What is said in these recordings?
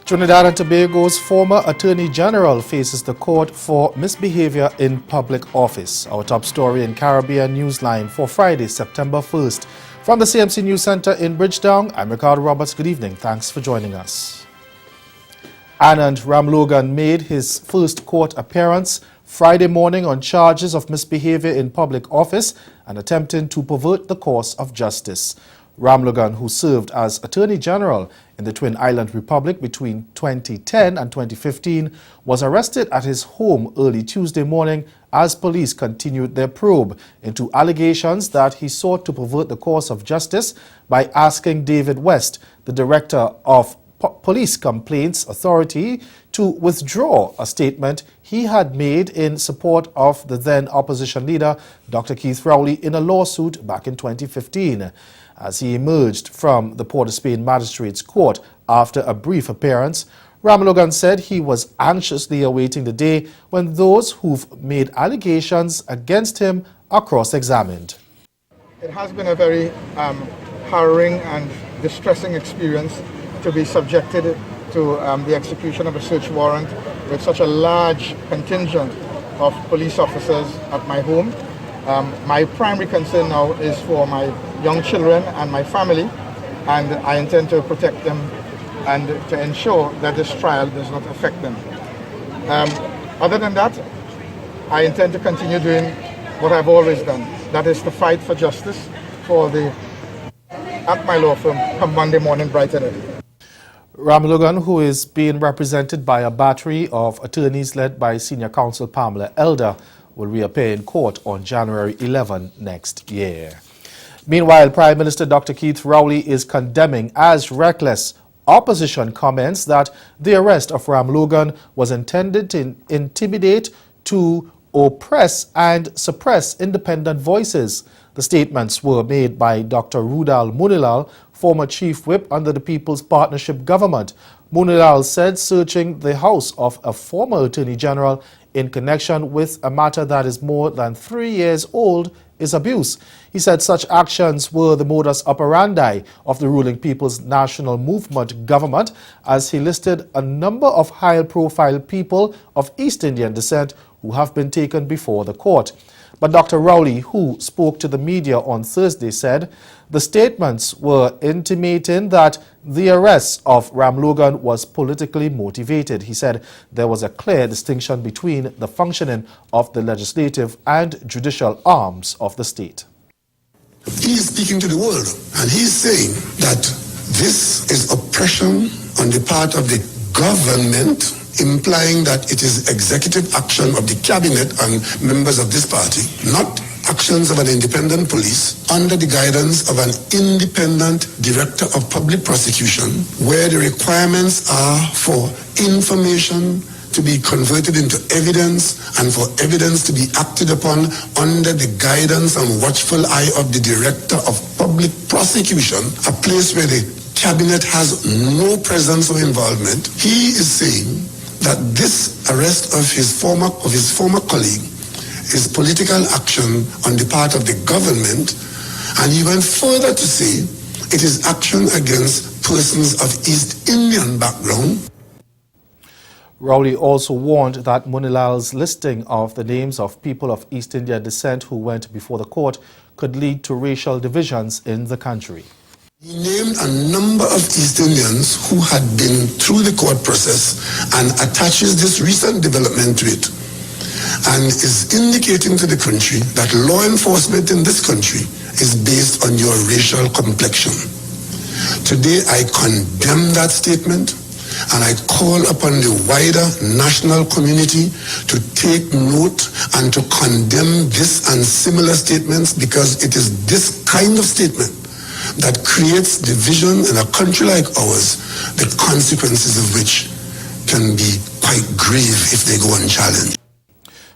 Trinidad and Tobago's former Attorney General faces the court for misbehavior in public office. Our top story in Caribbean Newsline for Friday, September 1st. From the CMC News Center in Bridgetown, I'm Ricardo Roberts. Good evening. Thanks for joining us. Anand Ramlogan made his first court appearance Friday morning on charges of misbehavior in public office and attempting to pervert the course of justice. Ramlogan, who served as Attorney General in the Twin Island Republic between 2010 and 2015, was arrested at his home early Tuesday morning as police continued their probe into allegations that he sought to pervert the course of justice by asking David West, the Director of Police Complaints Authority, to withdraw a statement he had made in support of the then opposition leader, Dr. Keith Rowley, in a lawsuit back in 2015. As he emerged from the Port of Spain Magistrates Court after a brief appearance, Ramlogan said he was anxiously awaiting the day when those who've made allegations against him are cross-examined. It has been a very harrowing and distressing experience to be subjected to the execution of a search warrant with such a large contingent of police officers at my home. My primary concern now is for my young children and my family, and I intend to protect them and to ensure that this trial does not affect them. Other than that, I intend to continue doing what I've always done, that is to fight for justice at my law firm come Monday morning bright and early. Ramlogan, who is being represented by a battery of attorneys led by Senior Counsel Pamela Elder, will reappear in court on January 11 next year. Meanwhile, Prime Minister Dr. Keith Rowley is condemning as reckless opposition comments that the arrest of Ramlogan was intended to intimidate, to oppress and suppress independent voices. The statements were made by Dr. Rudal Munilal, former Chief Whip under the People's Partnership Government. Munilal said searching the house of a former Attorney General in connection with a matter that is more than 3 years old is abuse. He said such actions were the modus operandi of the ruling People's National Movement government, as he listed a number of high-profile people of East Indian descent who have been taken before the court. But Dr. Rowley, who spoke to the media on Thursday, said the statements were intimating that the arrest of Ramlogan was politically motivated. He said there was a clear distinction between the functioning of the legislative and judicial arms of the state. He is speaking to the world, and he is saying that this is oppression on the part of the government, implying that it is executive action of the cabinet and members of this party, not actions of an independent police under the guidance of an independent director of public prosecution, where the requirements are for information to be converted into evidence and for evidence to be acted upon under the guidance and watchful eye of the director of public prosecution, a place where the cabinet has no presence or involvement. He is saying that this arrest of his former colleague is political action on the part of the government, and he went further to say it is action against persons of East Indian background. Rowley also warned that Munilal's listing of the names of people of East Indian descent who went before the court could lead to racial divisions in the country. He named a number of East Indians who had been through the court process and attaches this recent development to it, and is indicating to the country that law enforcement in this country is based on your racial complexion. Today I condemn that statement, And I call upon the wider national community to take note and to condemn this and similar statements, because it is this kind of statement that creates division in a country like ours, the consequences of which can be quite grave if they go unchallenged.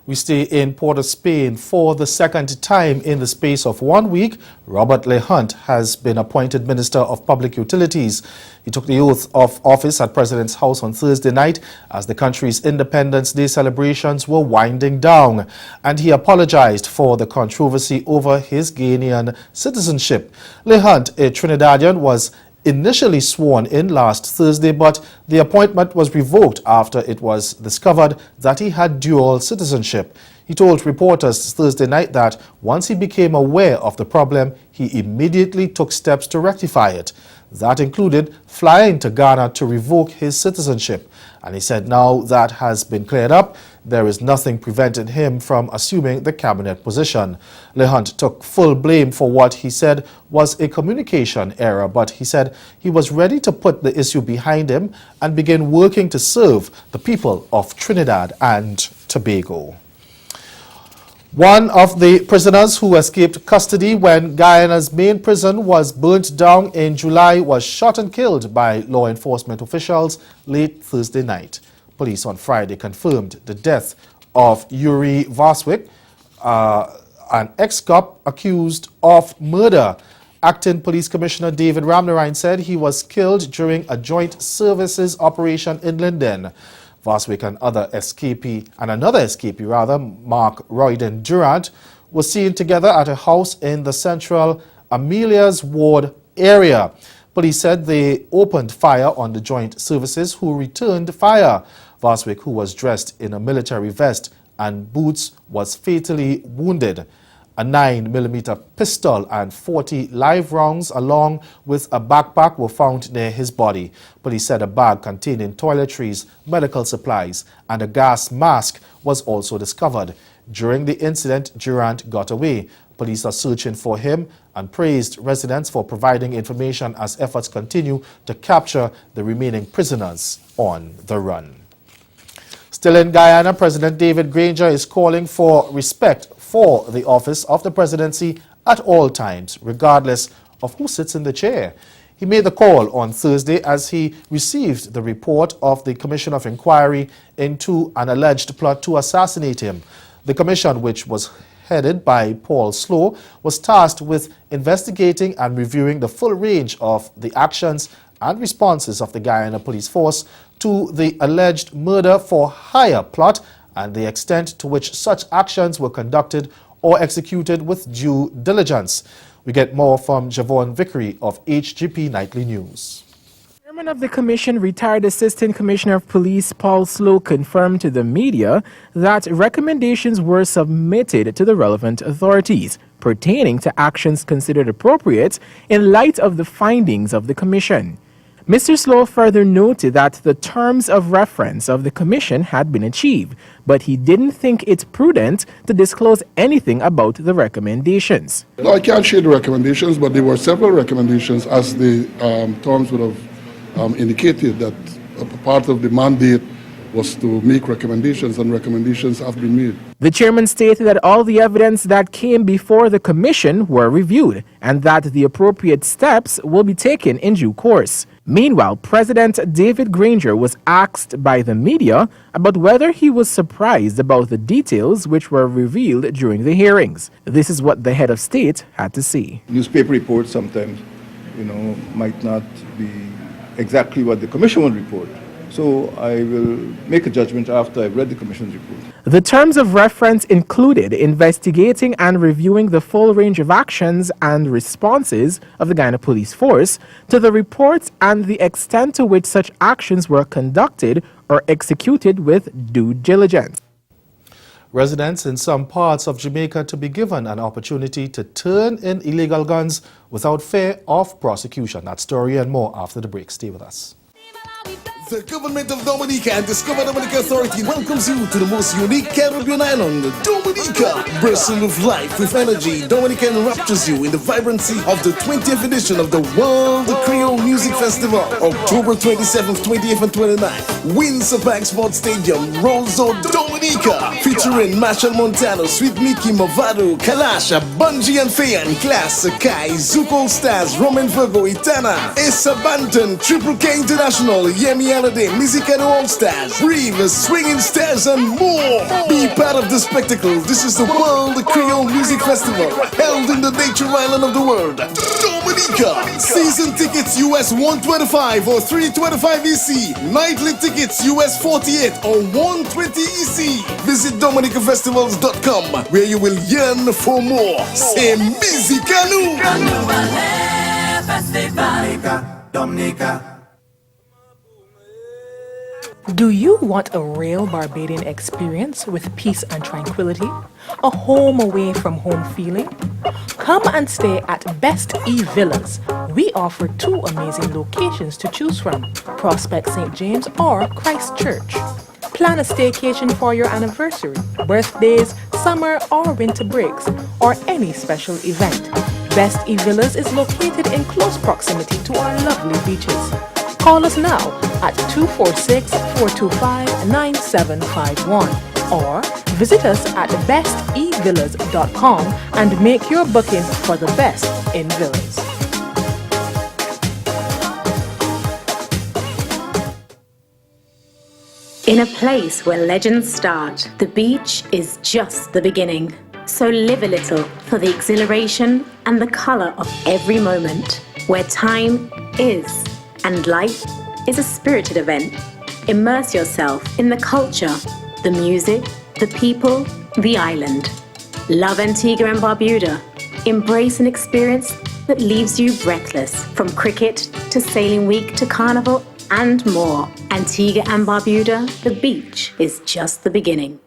We stay in Port of Spain. For the second time in the space of 1 week, Robert Leigh Hunt has been appointed Minister of Public Utilities. He took the oath of office at President's House on Thursday night as the country's Independence Day celebrations were winding down, and he apologized for the controversy over his Ghanaian citizenship. Leigh Hunt, a Trinidadian, was initially sworn in last Thursday, but the appointment was revoked after it was discovered that he had dual citizenship. He told reporters Thursday night that once he became aware of the problem, he immediately took steps to rectify it. That included flying to Ghana to revoke his citizenship. And he said now that has been cleared up, there is nothing preventing him from assuming the cabinet position. Leigh Hunt took full blame for what he said was a communication error, but he said he was ready to put the issue behind him and begin working to serve the people of Trinidad and Tobago. One of the prisoners who escaped custody when Guyana's main prison was burnt down in July was shot and killed by law enforcement officials late Thursday night. Police on Friday confirmed the death of Yuri Vaswick, an ex-cop accused of murder. Acting Police Commissioner David Ramnarine said he was killed during a joint services operation in Linden. Vaswick and another escapee, Mark Royden Durant, was seen together at a house in the central Amelia's Ward area. Police said they opened fire on the joint services, who returned fire. Vaswick, who was dressed in a military vest and boots, was fatally wounded. A 9mm pistol and 40 live rounds along with a backpack were found near his body. Police said a bag containing toiletries, medical supplies, and a gas mask was also discovered. During the incident, Durant got away. Police are searching for him and praised residents for providing information as efforts continue to capture the remaining prisoners on the run. Still in Guyana, President David Granger is calling for respect for the office of the presidency at all times, regardless of who sits in the chair. He made the call on Thursday as he received the report of the Commission of Inquiry into an alleged plot to assassinate him. The commission, which was headed by Paul Slow, was tasked with investigating and reviewing the full range of the actions and responses of the Guyana Police Force to the alleged murder for hire plot and the extent to which such actions were conducted or executed with due diligence. We get more from Javon Vickery of HGP Nightly News. Chairman of the commission, retired Assistant Commissioner of Police Paul Slow, confirmed to the media that recommendations were submitted to the relevant authorities pertaining to actions considered appropriate in light of the findings of the commission. Mr. Slow further noted that the terms of reference of the commission had been achieved, but he didn't think it prudent to disclose anything about the recommendations. No, I can't share the recommendations, but there were several recommendations, as the terms would have indicated, that a part of the mandate was to make recommendations, and recommendations have been made. The chairman stated that all the evidence that came before the commission were reviewed and that the appropriate steps will be taken in due course. Meanwhile, President David Granger was asked by the media about whether he was surprised about the details which were revealed during the hearings. This is what the head of state had to say. Newspaper reports sometimes, might not be exactly what the commission would report. So I will make a judgment after I've read the commission's report. The terms of reference included investigating and reviewing the full range of actions and responses of the Guyana Police Force to the reports and the extent to which such actions were conducted or executed with due diligence. Residents in some parts of Jamaica to be given an opportunity to turn in illegal guns without fear of prosecution. That story and more after the break. Stay with us. The government of Dominica and Discover Dominica Authority welcomes you to the most unique Caribbean island, Dominica. Bursting with life, with energy, Dominica enraptures you in the vibrancy of the 20th edition of the World Creole Music Festival, October 27th, 28th, and 29th. Windsor Bank Sports Stadium, Roseau, Dominica. Featuring Marshall Montano, Sweet Mickey, Movado, Kalasha, Bungie and Fayan, Class, Sakai, Zuko Stars, Roman Virgo, Itana, Issa Banton, Triple K International, Yemi Holiday, Mizikano All Stars, Breathe, Swinging Stars, and more. Be part of the spectacle. This is the World Creole Music Festival, held in the nature island of the world, Dominica. Season tickets US 125 or 325 EC. Nightly tickets US 48 or 120 EC. Visit DominicaFestivals.com where you will yearn for more. Say Mizikano. Dominica. Do you want a real Barbadian experience with peace and tranquility? A home away from home feeling? Come and stay at Best E Villas. We offer 2 amazing locations to choose from, Prospect St. James or Christchurch. Plan a staycation for your anniversary, birthdays, summer or winter breaks, or any special event. Best E Villas is located in close proximity to our lovely beaches. Call us now at 246-425-9751 or visit us at bestevillas.com and make your booking for the best in villas. In a place where legends start, the beach is just the beginning. So live a little for the exhilaration and the color of every moment, where time is and life is a spirited event. Immerse yourself in the culture, the music, the people, the island. Love Antigua and Barbuda. Embrace an experience that leaves you breathless, from cricket to sailing week to carnival and more. Antigua and Barbuda, the beach is just the beginning.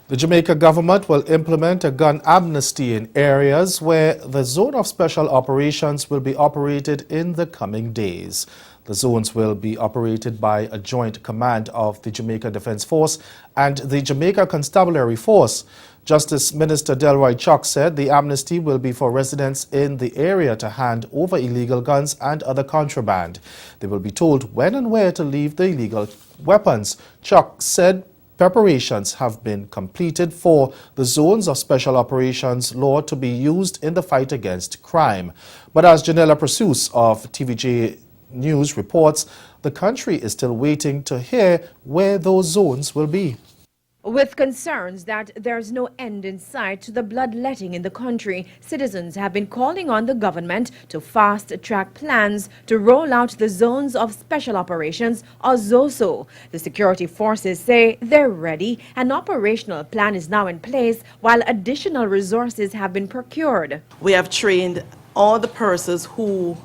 The Jamaica government will implement a gun amnesty in areas where the Zone of Special Operations will be operated in the coming days. The zones will be operated by a joint command of the Jamaica Defense Force and the Jamaica Constabulary Force. Justice Minister Delroy Chuck said the amnesty will be for residents in the area to hand over illegal guns and other contraband. They will be told when and where to leave the illegal weapons. Chuck said preparations have been completed for the Zones of Special Operations law to be used in the fight against crime. But as Janella Pursues of TVJ News reports, the country is still waiting to hear where those zones will be. With concerns that there's no end in sight to the bloodletting in the country, citizens have been calling on the government to fast-track plans to roll out the Zones of Special Operations, or ZOSO. The security forces say they're ready. An operational plan is now in place, while additional resources have been procured. We have trained all the persons who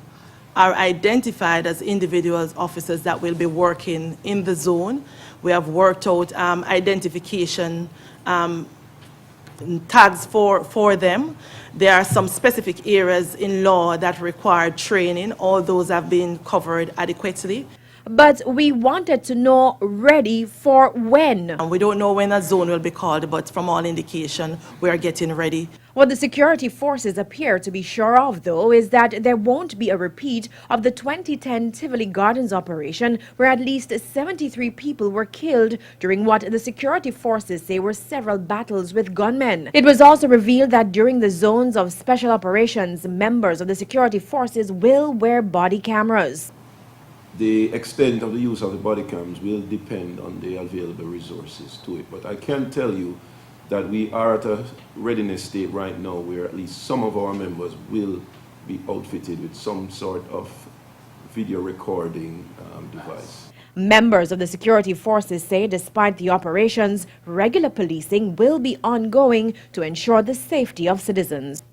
are identified as individuals, officers that will be working in the zone. We have worked out identification tags for them. There are some specific areas in law that require training. All those have been covered adequately. But we wanted to know ready for when. And we don't know when a zone will be called, but from all indication, we are getting ready. What the security forces appear to be sure of, though, is that there won't be a repeat of the 2010 Tivoli Gardens operation, where at least 73 people were killed during what the security forces say were several battles with gunmen. It was also revealed that during the Zones of Special Operations, members of the security forces will wear body cameras. The extent of the use of the body cams will depend on the available resources to it. But I can tell you that we are at a readiness state right now where at least some of our members will be outfitted with some sort of video recording device. Members of the security forces say despite the operations, regular policing will be ongoing to ensure the safety of citizens.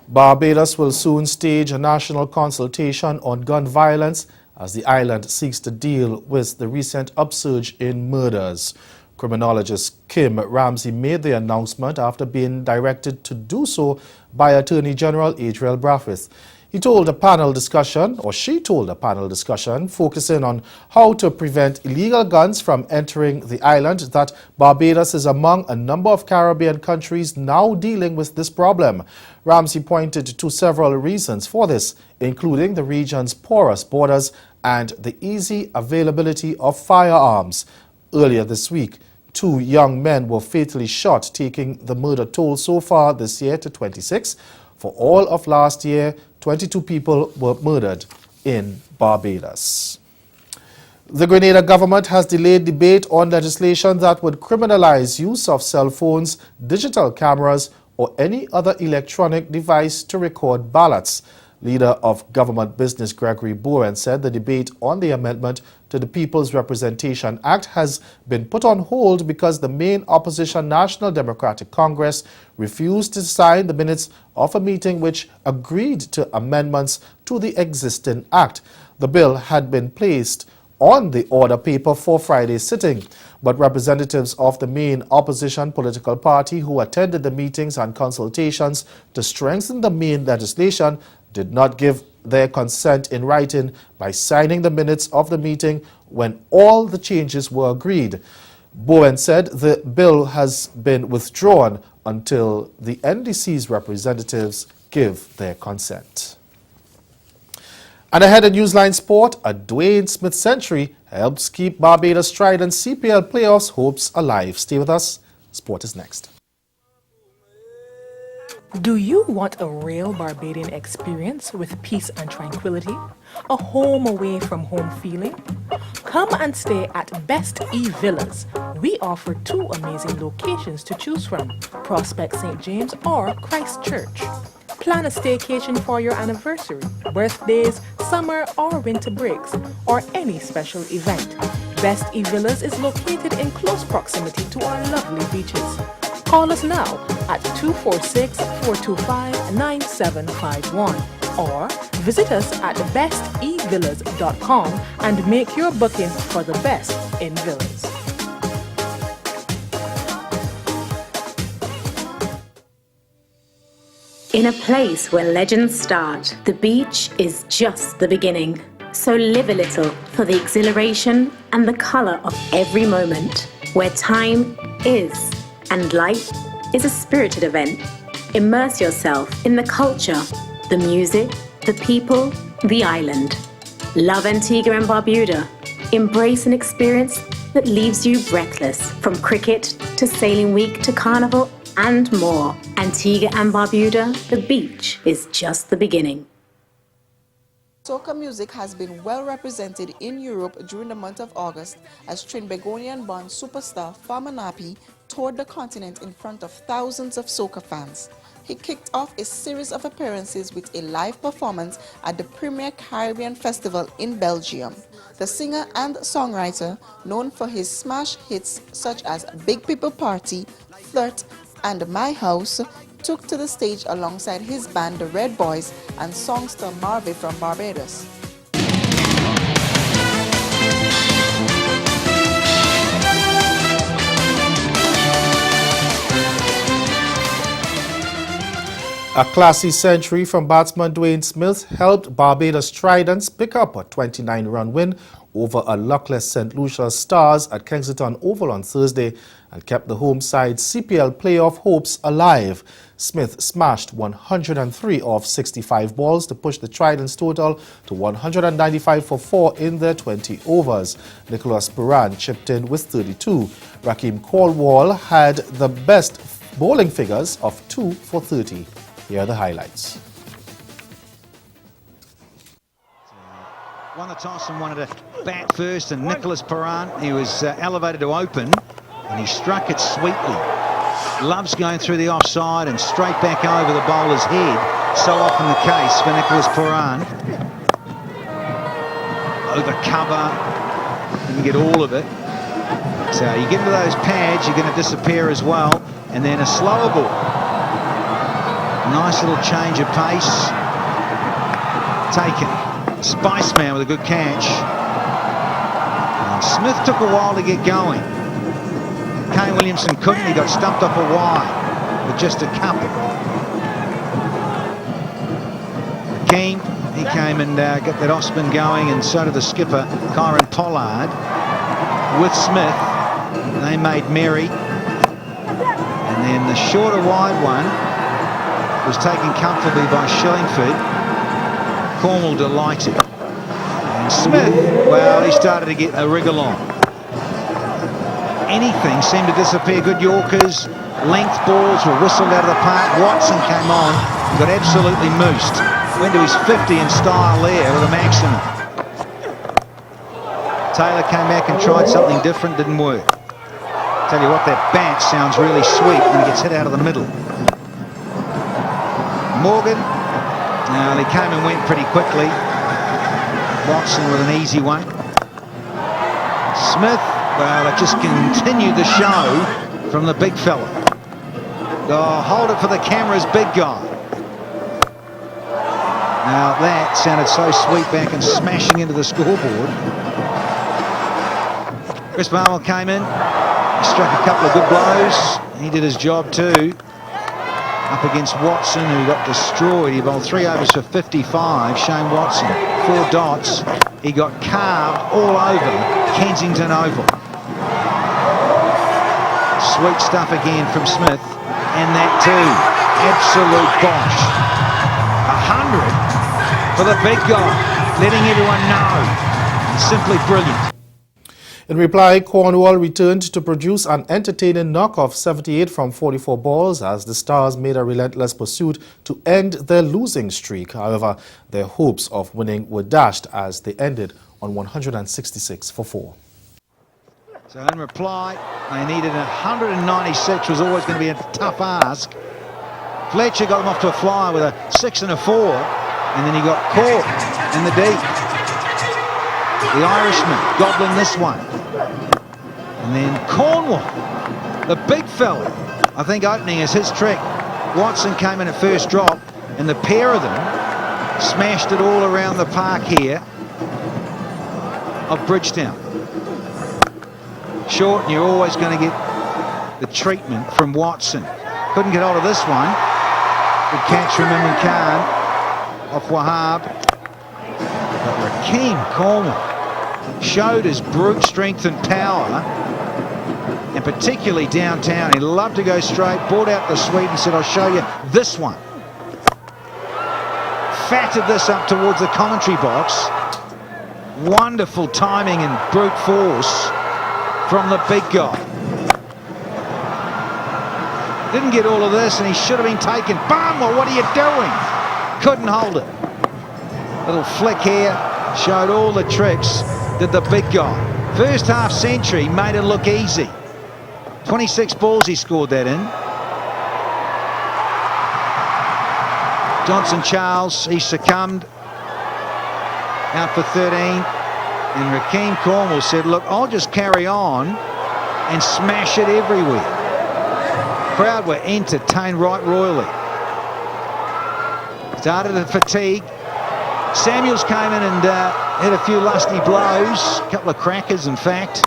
Barbados will soon stage a national consultation on gun violence as the island seeks to deal with the recent upsurge in murders. Criminologist Kim Ramsey made the announcement after being directed to do so by Attorney General Adriel Brathwaite. She told a panel discussion, focusing on how to prevent illegal guns from entering the island, that Barbados is among a number of Caribbean countries now dealing with this problem. Ramsey pointed to several reasons for this, including the region's porous borders and the easy availability of firearms. Earlier this week, 2 young men were fatally shot, taking the murder toll so far this year to 26. For all of last year, 22 people were murdered in Barbados. The Grenada government has delayed debate on legislation that would criminalize use of cell phones, digital cameras, or any other electronic device to record ballots. Leader of Government Business Gregory Bowen said the debate on the amendment to the People's Representation Act has been put on hold because the main opposition National Democratic Congress refused to sign the minutes of a meeting which agreed to amendments to the existing act. The bill had been placed on the order paper for Friday's sitting, but representatives of the main opposition political party who attended the meetings and consultations to strengthen the main legislation did not give their consent in writing by signing the minutes of the meeting when all the changes were agreed. Bowen said the bill has been withdrawn until the NDC's representatives give their consent. And ahead of Newsline Sport, a Dwayne Smith century helps keep Barbados Trident CPL playoffs hopes alive. Stay with us. Sport is next. Do you want a real Barbadian experience with peace and tranquility? A home away from home feeling? Come and stay at Best E Villas. We offer 2 amazing locations to choose from, Prospect St. James or Christchurch. Plan a staycation for your anniversary, birthdays, summer or winter breaks, or any special event. Best E Villas is located in close proximity to our lovely beaches. Call us now at 246-425-9751 or visit us at bestevillas.com and make your booking for the best in villas. In a place where legends start, the beach is just the beginning. So live a little for the exhilaration and the color of every moment, where time is and life is a spirited event. Immerse yourself in the culture, the music, the people, the island. Love Antigua and Barbuda. Embrace an experience that leaves you breathless, from cricket to sailing week to carnival and more. Antigua and Barbuda, the beach is just the beginning. Soca music has been well represented in Europe during the month of August as Trinbagonian-born superstar Farmer Nappy toured the continent in front of thousands of soca fans. He kicked off a series of appearances with a live performance at the Premier Caribbean Festival in Belgium. The singer and songwriter, known for his smash hits such as Big People Party, Flirt, and My House, took to the stage alongside his band The Red Boys and songster Marvey from Barbados. A classy century from batsman Dwayne Smith helped Barbados Tridents pick up a 29-run win over a luckless St. Lucia Stars at Kensington Oval on Thursday and kept the home side's CPL playoff hopes alive. Smith smashed 103 off 65 balls to push the Tridents total to 195 for 4 in their 20 overs. Nicholas Puran chipped in with 32. Rakeem Caldwell had the best bowling figures of 2 for 30. Here are the highlights. Won the toss and wanted to bat first, and Nicholas Puran, he was elevated to open, and he struck it sweetly. Loves going through the offside and straight back over the bowler's head. So often the case for Nicholas Puran. Over cover, didn't get all of it. So you get into those pads, you're going to disappear as well. And then a slower ball. Nice little change of pace. Taken. Spiceman with a good catch. And Smith took a while to get going. Kane Williamson couldn't. He got stumped off a wide with just a couple. Keane, he came and got that off-spin going, and so did the skipper, Kieran Pollard. With Smith, they made merry. And then the shorter wide one was taken comfortably by Shillingford. Cornwall delighted. And Smith, well, he started to get a wriggle on. Anything seemed to disappear. Good Yorkers, length balls were whistled out of the park. Watson came on, got absolutely moosed. Went to his 50 in style there with a maximum. Taylor came back and tried something different, didn't work. Tell you what, that bat sounds really sweet when it gets hit out of the middle. Morgan, he came and went pretty quickly. Watson with an easy one. Smith, well, it just continued the show from the big fella. Oh, hold it for the cameras, big guy. Now that sounded so sweet back and smashing into the scoreboard. Chris Barwell came in, he struck a couple of good blows. He did his job too. Up against Watson, who got destroyed. He bowled 3 overs for 55. Shane Watson, 4 dots. He got carved all over Kensington Oval. Sweet stuff again from Smith. And that too, absolute bosh. 100 for the big guy, letting everyone know. Simply brilliant. In reply, Cornwall returned to produce an entertaining knock of 78 from 44 balls as the Stars made a relentless pursuit to end their losing streak. However, their hopes of winning were dashed as they ended on 166 for 4. So in reply, they needed 196, was always going to be a tough ask. Fletcher got them off to a flyer with a 6 and a 4, and then he got caught in the deep. The Irishman gobbling this one. And then Cornwall, the big fella, I think opening is his trick. Watson came in at first drop, and the pair of them smashed it all around the park here of Bridgetown. Short, and you're always going to get the treatment from Watson. Couldn't get hold of this one. Good catch from Imran Khan off Wahab. But Rakeem Cornwall showed his brute strength and power, and particularly downtown. He loved to go straight, brought out the sweep and said, I'll show you this one. Fatted this up towards the commentary box. Wonderful timing and brute force from the big guy. Didn't get all of this, and he should have been taken. Bum, well, what are you doing? Couldn't hold it. Little flick here, showed all the tricks. Did the big guy. First half century made it look easy. 26 balls he scored that in. Johnson Charles, he succumbed. Out for 13. And Rakeem Cornwall said, look, I'll just carry on and smash it everywhere. Crowd were entertained right royally. Started at fatigue. Samuels came in and hit a few lusty blows, a couple of crackers in fact.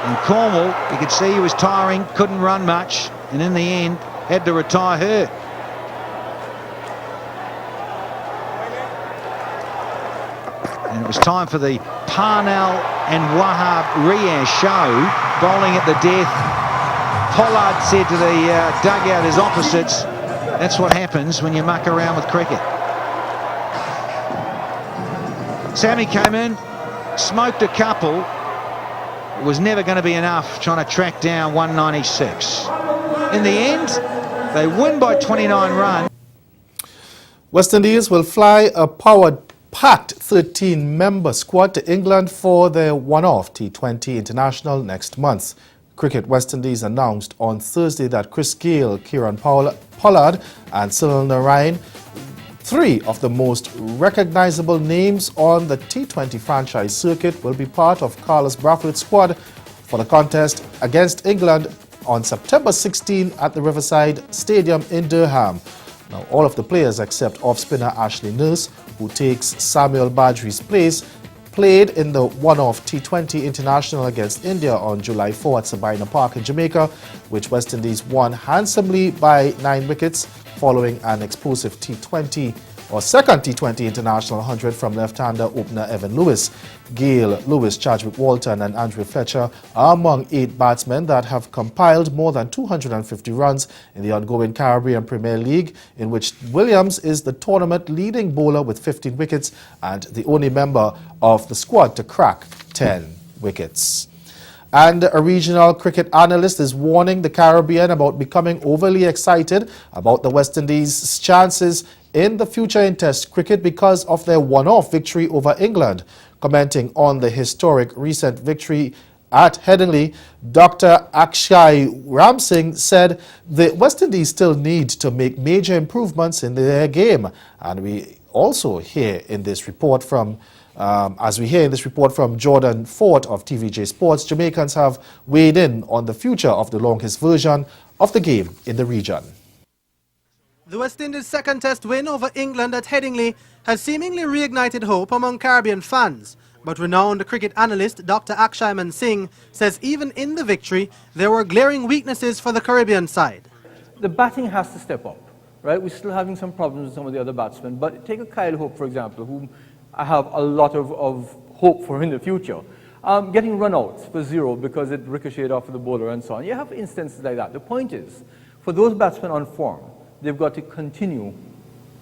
And Cornwall, you could see he was tiring, couldn't run much, and in the end had to retire her. And it was time for the Parnell and Wahab Riaz show, bowling at the death. Pollard said to the dugout, his opposites, that's what happens when you muck around with cricket. Sammy came in, smoked a couple. It was never going to be enough trying to track down 196. In the end, they win by 29 runs. West Indies will fly a power-packed 13-member squad to England for their one-off T20 International next month. Cricket West Indies announced on Thursday that Chris Gayle, Kieran Pollard and Sunil Narine, 3 of the most recognizable names on the T20 franchise circuit, will be part of Carlos Brathwaite's squad for the contest against England on September 16 at the Riverside Stadium in Durham. Now, all of the players except off-spinner Ashley Nurse, who takes Samuel Badri's place, played in the one-off T20 International against India on July 4 at Sabina Park in Jamaica, which West Indies won handsomely by 9 wickets following an explosive second T20 International 100 from left-hander opener Evan Lewis. Gale Lewis, Chadwick Walton and Andrew Fletcher are among 8 batsmen that have compiled more than 250 runs in the ongoing Caribbean Premier League, in which Williams is the tournament leading bowler with 15 wickets and the only member of the squad to crack 10 wickets. And a regional cricket analyst is warning the Caribbean about becoming overly excited about the West Indies' chances in the future in Test cricket because of their one-off victory over England. Commenting on the historic recent victory at Headingley, Dr. Akshay Ramsingh said the West Indies still need to make major improvements in their game. And we also hear in this report from Jordan Fort of TVJ Sports, Jamaicans have weighed in on the future of the longest version of the game in the region. The West Indies' second Test win over England at Headingley has seemingly reignited hope among Caribbean fans. But renowned cricket analyst Dr. Akshay Ramsingh says even in the victory, there were glaring weaknesses for the Caribbean side. The batting has to step up, right? We're still having some problems with some of the other batsmen. But take a Kyle Hope, for example, whom I have a lot of hope for in the future. Getting run-outs for 0 because it ricocheted off of the bowler and so on. You have instances like that. The point is, for those batsmen on form, they've got to continue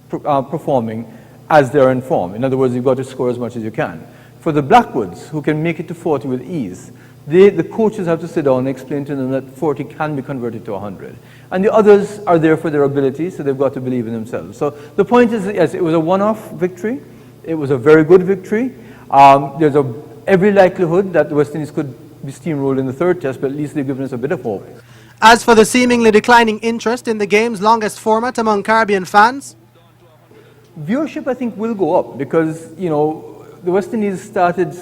performing as they're in form. In other words, you've got to score as much as you can. For the Blackwoods, who can make it to 40 with ease, the coaches have to sit down and explain to them that 40 can be converted to 100. And the others are there for their ability, so they've got to believe in themselves. So the point is, yes, it was a one-off victory. It was a very good victory. There's every likelihood that the West Indies could be steamrolled in the third Test, but at least they've given us a bit of hope. As for the seemingly declining interest in the game's longest format among Caribbean fans, viewership, I think, will go up because, you know, the West Indies started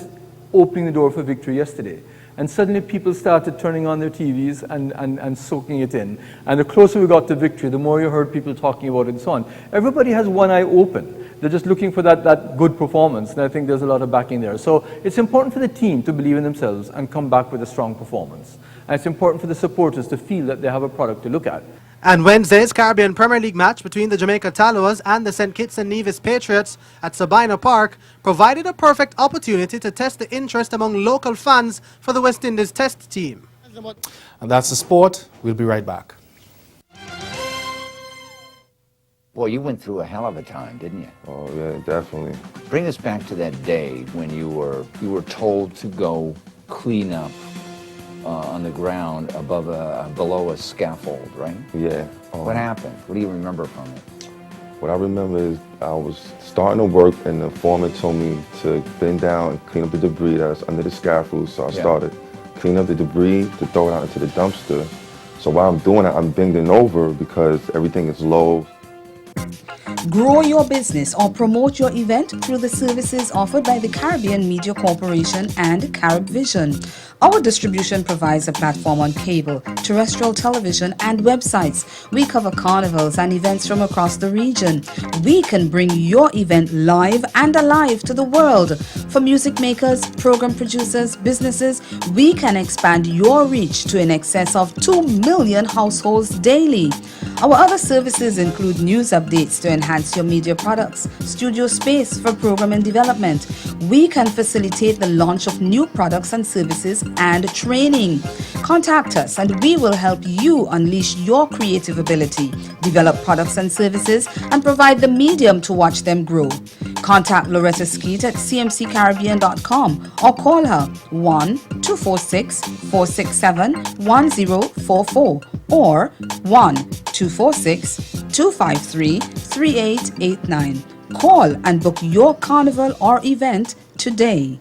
opening the door for victory yesterday. And suddenly people started turning on their TVs and soaking it in. And the closer we got to victory, the more you heard people talking about it and so on. Everybody has one eye open. They're just looking for that good performance. And I think there's a lot of backing there. So it's important for the team to believe in themselves and come back with a strong performance. And it's important for the supporters to feel that they have a product to look at. And Wednesday's Caribbean Premier League match between the Jamaica Tallawahs and the St. Kitts and Nevis Patriots at Sabina Park provided a perfect opportunity to test the interest among local fans for the West Indies Test team. And that's the sport. We'll be right back. Well, you went through a hell of a time, didn't you? Oh, yeah, definitely. Bring us back to that day when you were told to go clean up on the ground below a scaffold, right? Yeah. What happened? What do you remember from it? What I remember is I was starting to work and the foreman told me to bend down and clean up the debris that was under the scaffold. So I started cleaning up the debris to throw it out into the dumpster. So while I'm doing that, I'm bending over because everything is low. Grow your business or promote your event through the services offered by the Caribbean Media Corporation and CaribVision. Our distribution provides a platform on cable, terrestrial television, and websites. We cover carnivals and events from across the region. We can bring your event live and alive to the world. For music makers, program producers, businesses, we can expand your reach to in excess of 2 million households daily. Our other services include news updates to enhance your media products, studio space for program and development. We can facilitate the launch of new products and services and training. Contact us and we will help you unleash your creative ability, develop products and services, and provide the medium to watch them grow. Contact Loretta Skeet at cmccaribbean.com or call her 1-246-467-1044 or 1-246-253-3889. Call and book your carnival or event today.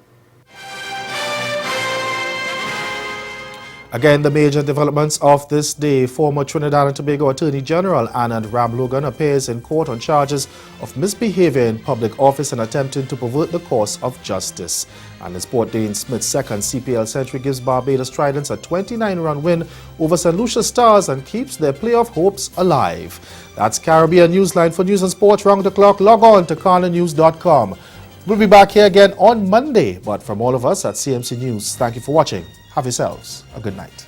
Again, the major developments of this day. Former Trinidad and Tobago Attorney General Anand Ramlogan appears in court on charges of misbehavior in public office and attempting to pervert the course of justice. And in sport, Dane Smith's second CPL century gives Barbados Tridents a 29-run win over St. Lucia Stars and keeps their playoff hopes alive. That's Caribbean Newsline. For news and sports round the clock, log on to CarnaNews.com. We'll be back here again on Monday, but from all of us at CMC News, thank you for watching. Have yourselves a good night.